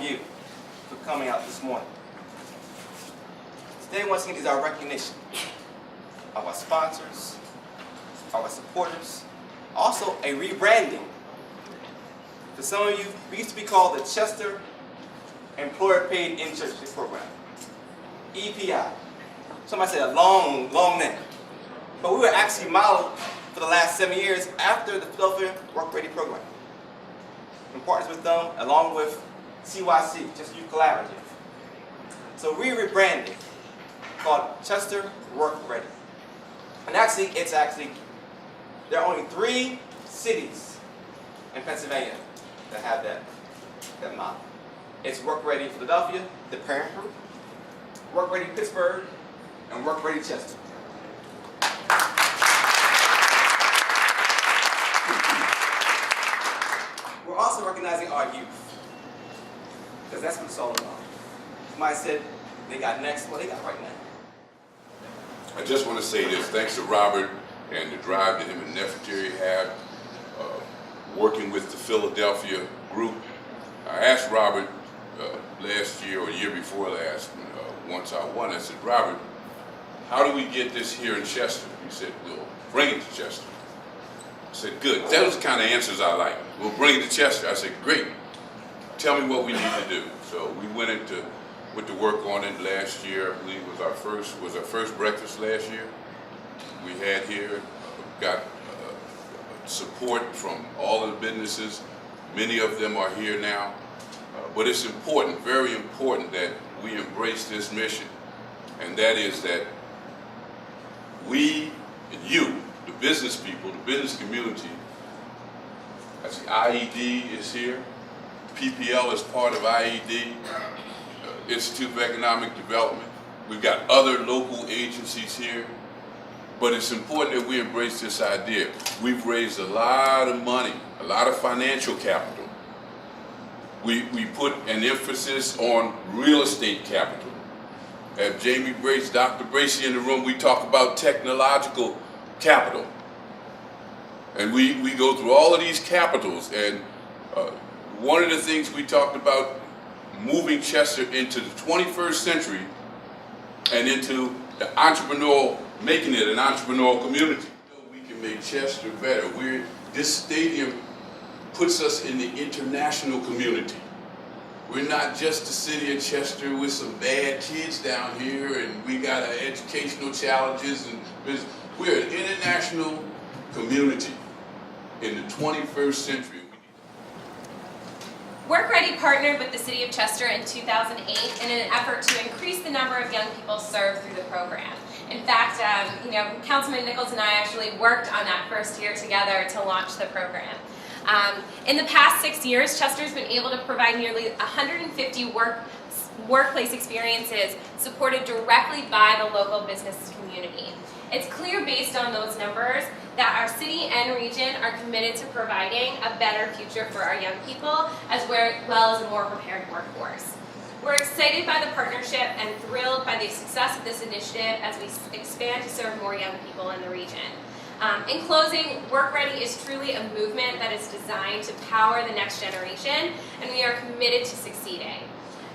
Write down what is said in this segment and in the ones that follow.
of you for coming out this morning. Today, once again, is our recognition of our sponsors, our supporters, also a rebranding. For some of you, we used to be called the Chester Employer Paid Internship Program, EPI. Somebody said a long name. But we were actually modeled for the last 7 years after the Philadelphia WorkReady program. In partners with them, along with CYC, Chester Youth Collaborative. So we rebranded, called Chester WorkReady. And actually, there are only 3 cities in Pennsylvania that have that model. It's WorkReady Philadelphia, the parent group, WorkReady Pittsburgh, and WorkReady Chester. We're also recognizing our youth, because that's what it's all about. Somebody said they got next, well, they got right now. I just want to say this, thanks to Robert and the drive that him and Nefertari have, working with the Philadelphia group. I asked Robert last year or year before last, once I won, I said, Robert, how do we get this here in Chester? He said, we'll bring it to Chester. I said, good. Those are the kind of answers I like. We'll bring it to Chester. I said, great. Tell me what we need to do. So we went to work on it last year. I believe was our first breakfast last year. We had here, got support from all of the businesses. Many of them are here now. But it's important, very important, that we embrace this mission. And that is that we and you, the business people, the business community, I see IED is here. PPL is part of IED, Institute of Economic Development. We've got other local agencies here. But it's important that we embrace this idea. We've raised a lot of money, a lot of financial capital. We put an emphasis on real estate capital. Have Jamie Brace, Dr. Bracey in the room, we talk about technological capital. And we go through all of these capitals, and one of the things we talked about, moving Chester into the 21st century and into the entrepreneurial, making it an entrepreneurial community. We can make Chester better. This stadium puts us in the international community. We're not just the city of Chester with some bad kids down here and we got our educational challenges and business. We're an international community in the 21st century. WorkReady partnered with the City of Chester in 2008 in an effort to increase the number of young people served through the program. In fact, Councilman Nichols and I actually worked on that first year together to launch the program. In the past 6 years, Chester's been able to provide nearly 150 workplace experiences supported directly by the local business community. It's clear based on those numbers that our city and region are committed to providing a better future for our young people as well as a more prepared workforce. We're excited by the partnership and thrilled by the success of this initiative as we expand to serve more young people in the region. In closing, WorkReady is truly a movement that is designed to power the next generation, and we are committed to succeeding.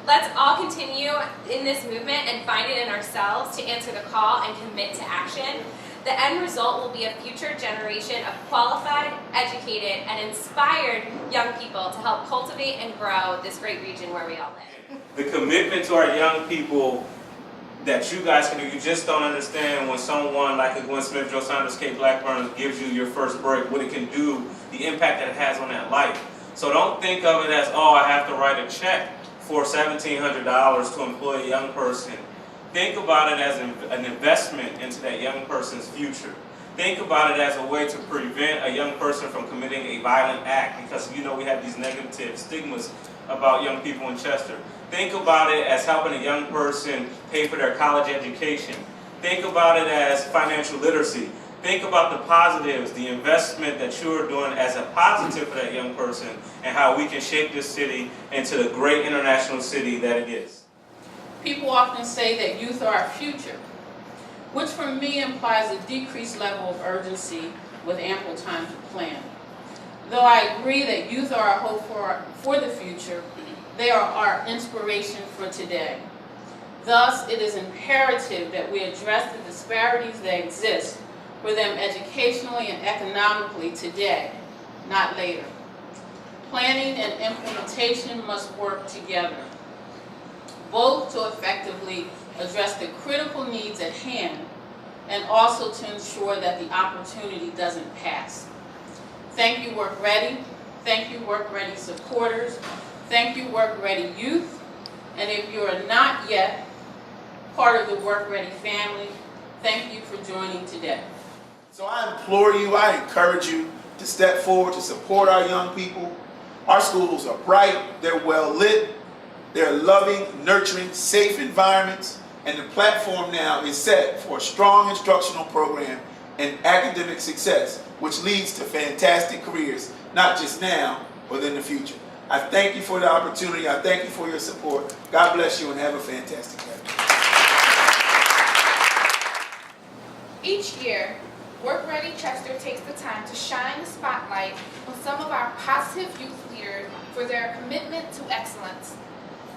Let's all continue in this movement and find it in ourselves to answer the call and commit to action. The end result will be a future generation of qualified, educated, and inspired young people to help cultivate and grow this great region where we all live. The commitment to our young people that you guys can do, you just don't understand when someone like a Gwen Smith, Joe Saunders, Kate Blackburn gives you your first break, what it can do, the impact that it has on that life. So don't think of it as, oh, I have to write a check for $1,700 to employ a young person. Think about it as an investment into that young person's future. Think about it as a way to prevent a young person from committing a violent act, because we have these negative stigmas about young people in Chester. Think about it as helping a young person pay for their college education. Think about it as financial literacy. Think about the positives, the investment that you're doing as a positive for that young person, and how we can shape this city into the great international city that it is. People often say that youth are our future, which for me implies a decreased level of urgency with ample time to plan. Though I agree that youth are our hope for the future, They are our inspiration for today. Thus, it is imperative that we address the disparities that exist for them educationally and economically today, not later. Planning and implementation must work together, both to effectively address the critical needs at hand and also to ensure that the opportunity doesn't pass. Thank you, WorkReady. Thank you, WorkReady supporters. Thank you, WorkReady youth. And if you are not yet part of the WorkReady family, thank you for joining today. So I implore you, I encourage you to step forward to support our young people. Our schools are bright, they're well lit, they're loving, nurturing, safe environments, and the platform now is set for a strong instructional program and academic success, which leads to fantastic careers, not just now, but in the future. I thank you for the opportunity. I thank you for your support. God bless you and have a fantastic day. Each year, WorkReady Chester takes the time to shine the spotlight on some of our positive youth leaders for their commitment to excellence.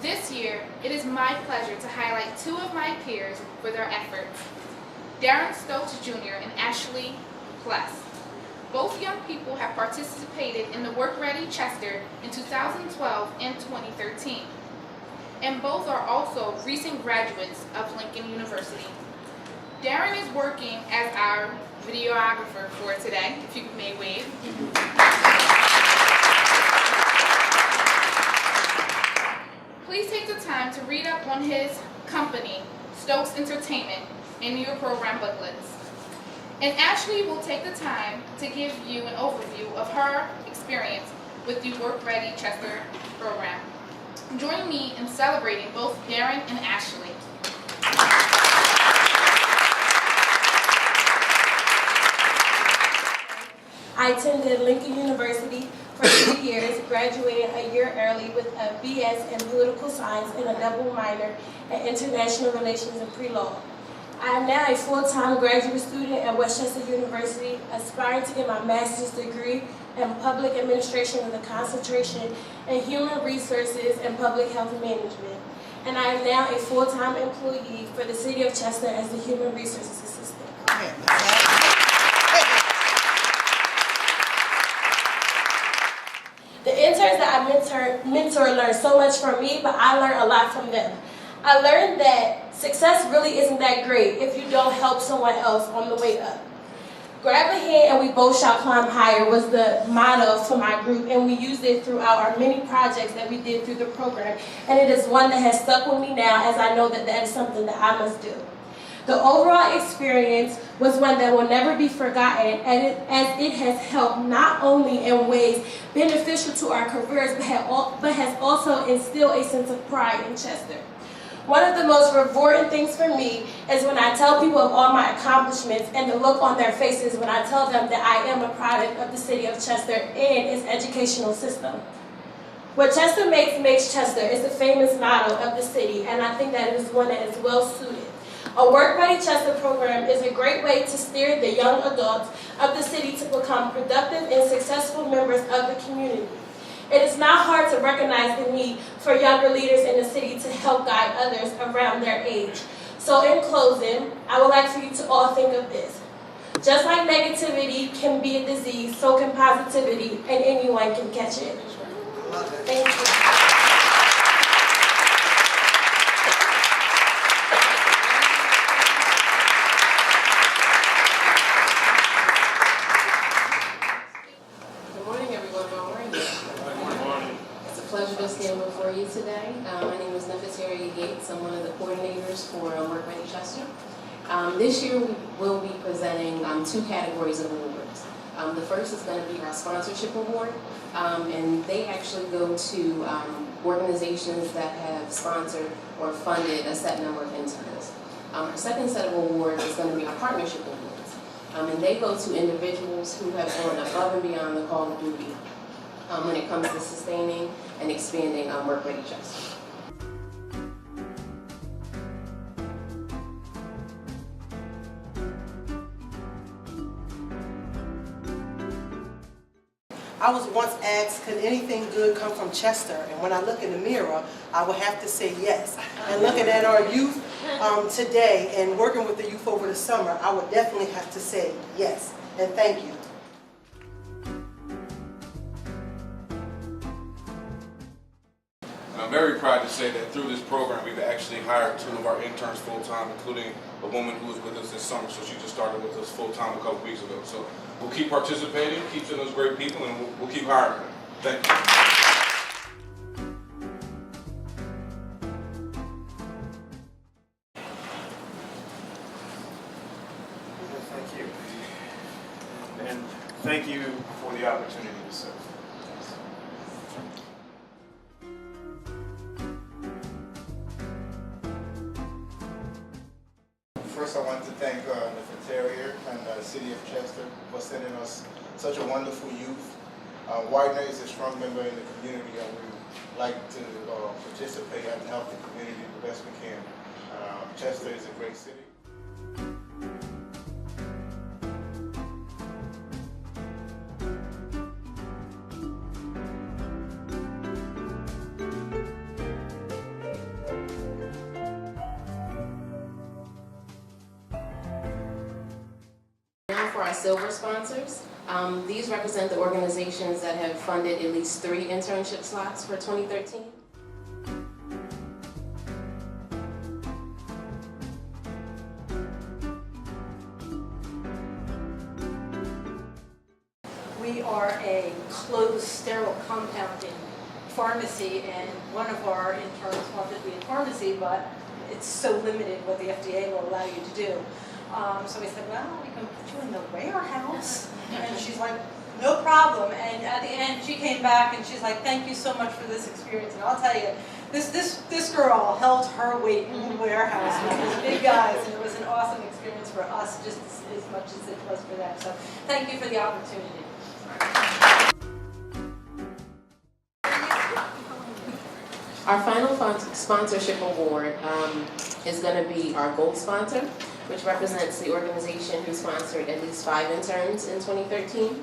This year, it is my pleasure to highlight two of my peers for their efforts, Darren Stokes Jr. and Ashley Pless. Both young people have participated in the WorkReady Chester in 2012 and 2013, and both are also recent graduates of Lincoln University. Darren is working as our videographer for today, if you may wave. Please take the time to read up on his company, Stokes Entertainment, in your program booklets. And Ashley will take the time to give you an overview of her experience with the WorkReady Chester program. Join me in celebrating both Darren and Ashley. I attended Lincoln University for 3 years, graduated a year early with a BS in political science and a double minor in international relations and pre-law. I am now a full-time graduate student at Westchester University, aspiring to get my master's degree in public administration with a concentration in human resources and public health management. And I am now a full-time employee for the City of Chester as the human resources assistant. The interns that I mentor learn so much from me, but I learn a lot from them. I learned that success really isn't that great if you don't help someone else on the way up. Grab a hand and we both shall climb higher was the motto for my group, and we used it throughout our many projects that we did through the program. And it is one that has stuck with me now, as I know that that is something that I must do. The overall experience was one that will never be forgotten, as it has helped not only in ways beneficial to our careers, but has also instilled a sense of pride in Chester. One of the most rewarding things for me is when I tell people of all my accomplishments and the look on their faces when I tell them that I am a product of the City of Chester and its educational system. What Chester makes Chester is the famous motto of the city, and I think that it is one that is well suited. A WorkReady Chester program is a great way to steer the young adults of the city to become productive and successful members of the community. It is not hard to recognize the need for younger leaders in the city to help guide others around their age. So in closing, I would like for you to all think of this. Just like negativity can be a disease, so can positivity, and anyone can catch it. Thank you. Today. My name is Nefertari Gates. I'm one of the coordinators for WorkReady Chester. This year we will be presenting 2 categories of awards. The first is going to be our sponsorship award, and they actually go to organizations that have sponsored or funded a set number of interns. Our second set of awards is going to be our partnership awards, and they go to individuals who have gone above and beyond the call of duty when it comes to sustaining and expanding WorkReady Chester. I was once asked, can anything good come from Chester? And when I look in the mirror, I would have to say yes. And looking at our youth today and working with the youth over the summer, I would definitely have to say yes. And thank you. And I'm very proud to say that through this program, we've actually hired 2 of our interns full-time, including a woman who was with us this summer, so she just started with us full-time a couple weeks ago. So we'll keep participating, keep sending those great people, and we'll keep hiring them. Thank you. Thank you. And thank you for the opportunity to serve. First, I want to thank the Secretariat and the City of Chester for sending us such a wonderful youth. Widener is a strong member in the community, and we like to participate and help the community the best we can. Chester is a great city. For our silver sponsors, these represent the organizations that have funded at least 3 internship slots for 2013. We are a closed, sterile compounding pharmacy, and one of our interns wanted to be in pharmacy, but it's so limited what the FDA will allow you to do. So we said, well, we can put you in the warehouse. And she's like, no problem. And at the end, she came back and she's like, thank you so much for this experience. And I'll tell you, this girl held her weight in the warehouse with these big guys, and it was an awesome experience for us just as much as it was for them. So thank you for the opportunity. Our final sponsorship award is going to be our gold sponsor, which represents the organization who sponsored at least 5 interns in 2013.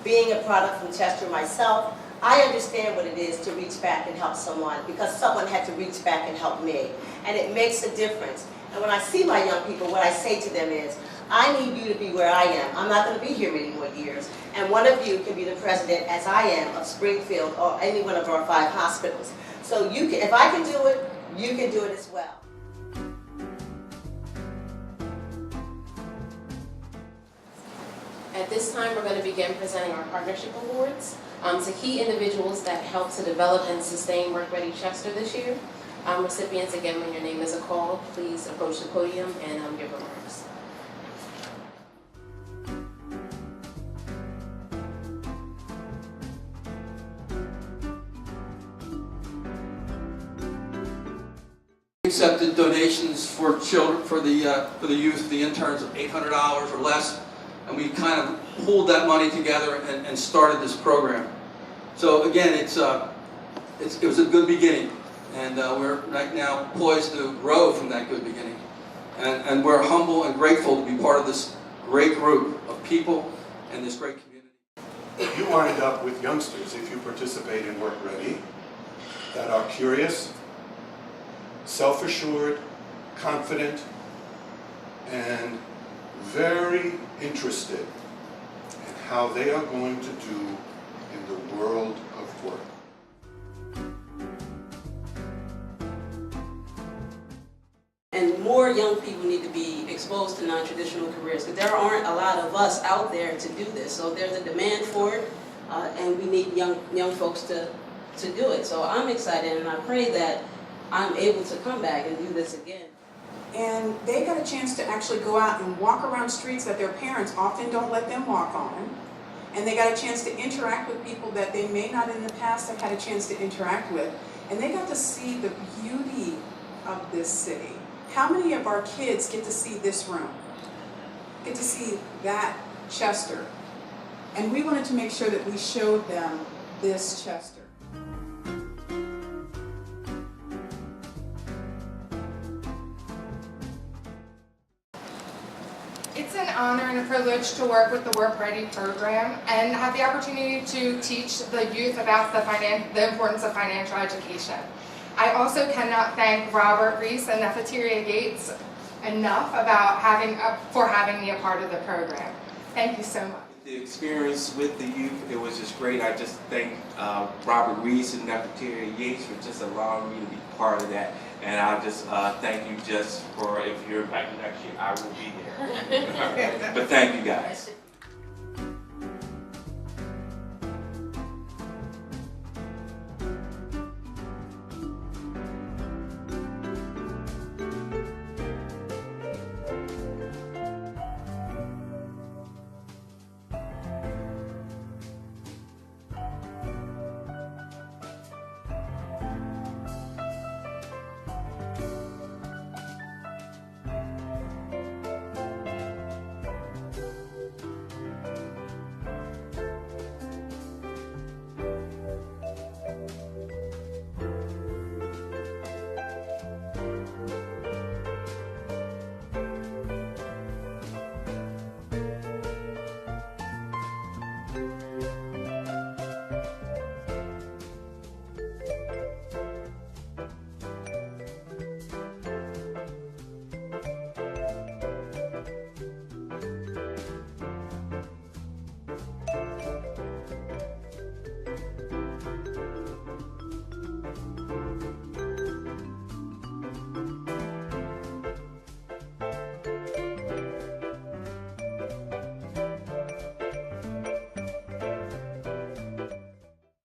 Being a product from Chester myself, I understand what it is to reach back and help someone, because someone had to reach back and help me. And it makes a difference. And when I see my young people, what I say to them is, I need you to be where I am. I'm not going to be here many more years. And one of you can be the president, as I am, of Springfield or any one of our 5 hospitals. So you can, if I can do it, you can do it as well. At this time, we're going to begin presenting our partnership awards to key individuals that helped to develop and sustain WorkReady Chester this year. Recipients, again, when your name is called, please approach the podium and give remarks. Accepted donations for children, for the youth, the interns, of $800 or less, and we kind of pulled that money together and started this program. So again, it was a good beginning, and we're right now poised to grow from that good beginning. And we're humble and grateful to be part of this great group of people and this great community. You wind up with youngsters, if you participate in WorkReady, that are curious, self-assured, confident, and very interested in how they are going to do in the world of work. And more young people need to be exposed to non-traditional careers, because there aren't a lot of us out there to do this. So there's a demand for it, and we need young folks to do it. So I'm excited, and I pray that I'm able to come back and do this again. And they got a chance to actually go out and walk around streets that their parents often don't let them walk on. And they got a chance to interact with people that they may not in the past have had a chance to interact with. And they got to see the beauty of this city. How many of our kids get to see this room? Get to see that Chester? And we wanted to make sure that we showed them this Chester. It's an honor and a privilege to work with the WorkReady program and have the opportunity to teach the youth about the importance of financial education. I also cannot thank Robert Reese and Nefertiti Gates enough for having me a part of the program. Thank you so much. The experience with the youth, it was just great. I just thank Robert Reese and Nefertiti Yates for just allowing me to be part of that. And I just thank you just for, if you're invited next year, I will be there. But thank you guys.